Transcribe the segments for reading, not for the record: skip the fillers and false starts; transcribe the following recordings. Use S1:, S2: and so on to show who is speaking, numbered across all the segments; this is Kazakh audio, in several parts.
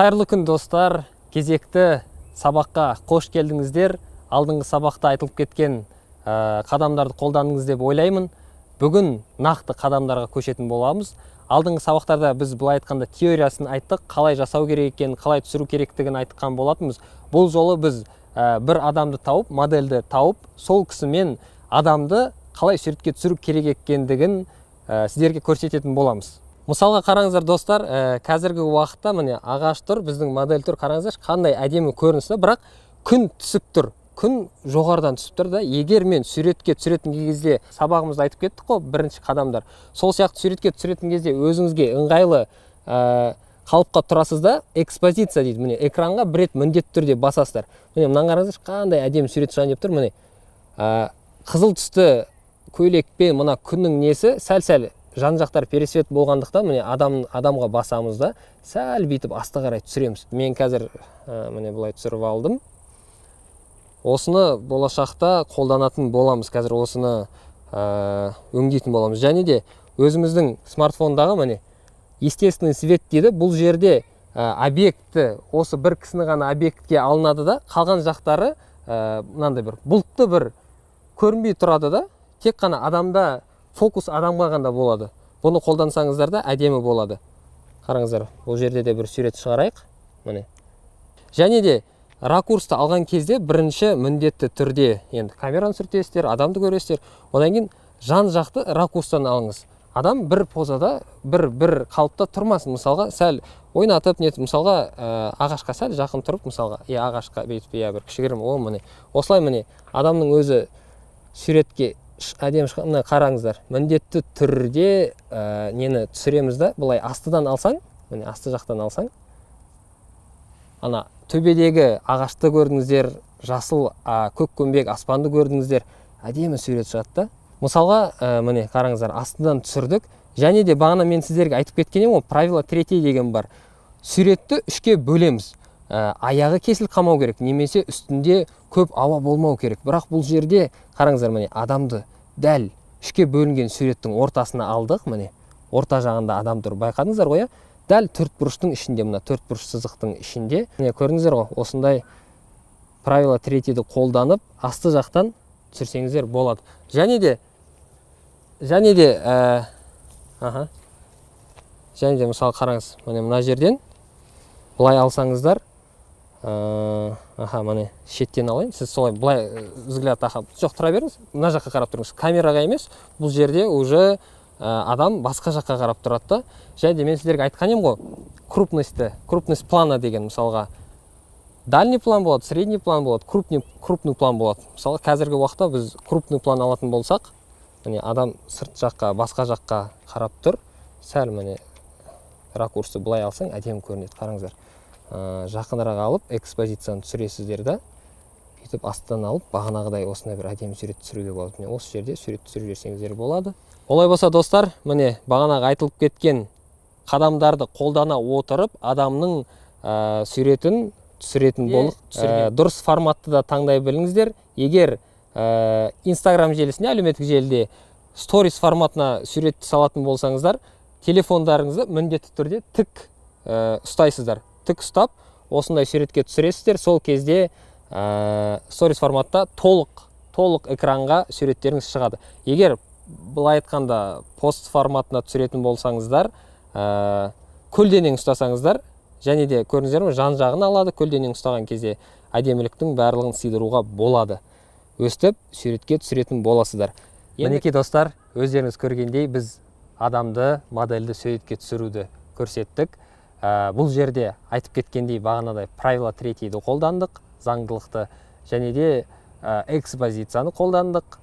S1: Қайырлы күн достар, кезекті сабаққа қош келдіңіздер. Алдыңғы сабақта айтылып кеткен қадамдарды қолдандыңыз деп ойлаймын. Бүгін нақты қадамдарға көшетін боламыз. Алдыңғы сабақтарда біз былай айтқанда теориясын айттық, қалай жасау керек екенін, қалай түсіру керектігін айтқан болатынбыз. Бұл жолы біз бір адамды тауып, модельді тауып, сол кісімен адамды қалай суретке түсіру керек екендігін сіздерге көрсететін боламыз. Мысалға қараңыздар достар, қазіргі уақытта міне ағаш тұр, біздің модель тұр, қараңыздар, қандай әдемі көрінісі, бірақ күн түсіп тұр. Күн жоғарыдан түсіп тұр да, егер мен суретке түсіретін кезде сабағымызда айтып кеттік қой, бірінші қадамдар. Сол сияқты суретке түсіретін кезде өзіңізге ыңғайлы қалыпқа тұрасыз да, экспозиция дейді. Міне экранға бір рет міндетті түрде басасыздар. Міне мынаны қараңыздар, қандай әдемі сурет шығайын деп тұр. Міне қызыл түсті көйлекпен мына күннің несі сәл-сәл жан-жақтар пересвет болғандықтан міне адамға басамыз да, сәл бүйтіп асты қарай түсіреміз. Мен қазір міне былай түсіріп алдым. Осыны болашақта қолданатын боламыз. Қазір осыны өңдейтін боламыз. Және де өзіміздің смартфондағы міне естественный свет дейді. Бұл жерде объекті, осы бір кісіні ғана объектке алынады да, қалған жақтары мынандай бір бұлтты бір көрінбей тұрады да, тек қана адамда фокус адамға ғана болады. Бұны қолдансаңыздар да әдемі болады. Қараңыздар, бұл жерде де бір сурет шығарайық. Міне. Және де ракурсты алған кезде бірінші міндетті түрде енді камераны сүртесіздер, адамды көресіздер. Одан кейін жан-жақты ракурстан алыңыз. Адам бір позада, бір қалыпта тұрмасын. Мысалға сәл ойнатып, мысалға ағашқа сәл жақын тұрып, мысалға ағашқа бүйтіп бір кішігірім, міне. Осылай міне адамның өзі суретке әдемі шыққан. Қараңыздар, міндетті түрде нені түсіреміз да, былай астыдан алсаң, міне асты жақтан алсаң, ана төбедегі ағашты көрдіңіздер, жасыл көккөмбек аспанды көрдіңіздер, әдемі сурет шығады да. Мысалға міне қараңыздар, астыдан түсірдік. Және де бағана мен сіздерге айтып кеткенім, правило 3 деген бар. Суретті үшке бөлеміз. Аяғы кесіл қалмау керек, немесе үстінде көп ауа болмау керек. Бірақ бұл жерде қараңыздар, міне адамды дәл үшке бөлінген суреттің ортасына алдық. Міне орта жағында адам тұр. Байқадыңыздар ғой? Дәл төртбұрыштың ішінде, мына төртбұрыш сызықтың ішінде. Міне көрдіңіздер ғой? Осындай правило 3-ді қолданып, асты жақтан түсірсеңіздер болады. Және де мысалы қараңыз, міне мына жерден былай алсаңыздар, міне шеттен алайын. Сіз солай былай взгляд жоқ, тұра беріңіз. Мына жаққа қарап тұрыңыз. Камераға емес, бұл жерде уже адам басқа жаққа қарап тұрады. Және де мен сіздерге айтқан едім ғой, крупность плана деген, мысалға дальний план болады, средний план болады, крупный план болады. Мысалы қазіргі уақытта біз крупный план алатын болсақ, міне адам сырт жаққа, басқа жаққа қарап тұр. Сәл міне ракурсты былай алсаң әдемі көрінеді. Қараңыздар. Жақынырақ алып, экспозицияны түсіресіздер да, бүйтіп астынан алып, бағанағыдай осындай бір әдемі сурет түсіруге болады. Міне осы жерде сурет түсіріп жіберсеңіздер болады. Олай болса достар, міне бағанағы айтылып кеткен қадамдарды қолдана отырып, адамның суретін түсіретін болып, дұрыс форматты да таңдай біліңіздер. Егер Instagram желісіне, әлеуметтік желіде сторис форматына суретті салатын болсаңыздар, телефондарыңызды міндетті түрде тік ұстайсыздар. Тік ұстап, осындай суретке түсіресіздер. Сол кезде сторис форматта толық экранға суреттеріңіз шығады. Егер былай айтқанда пост форматына түсіретін болсаңыздар, көлденең ұстасаңыздар, және де көріңіздер ме, жан жағын алады. Көлденең ұстаған кезде әдеміліктің барлығын сыйдыруға болады. Өстіп суретке түсіретін боласыздар. Мінекей достар, өздеріңіз көргендей біз адамды, модельді суретке түсіруді көрсеттік. Бұл жерде айтып кеткендей бағанадай правило 3-ді қолдандық, заңдылықты, және де экспозицияны қолдандық,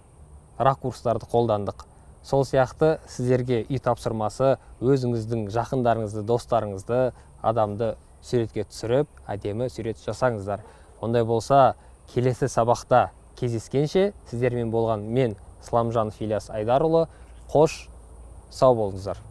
S1: ракурстарды қолдандық. Сол сияқты сіздерге үй тапсырмасы өзіңіздің жақындарыңызды, достарыңызды, адамды суретке түсіріп, әдемі сурет жасаңыздар. Ондай болса, келесі сабақта кездескенше сіздермен болған мен Сламжанов Ильяс Айдарұлы. Қош, сау болыңыздар.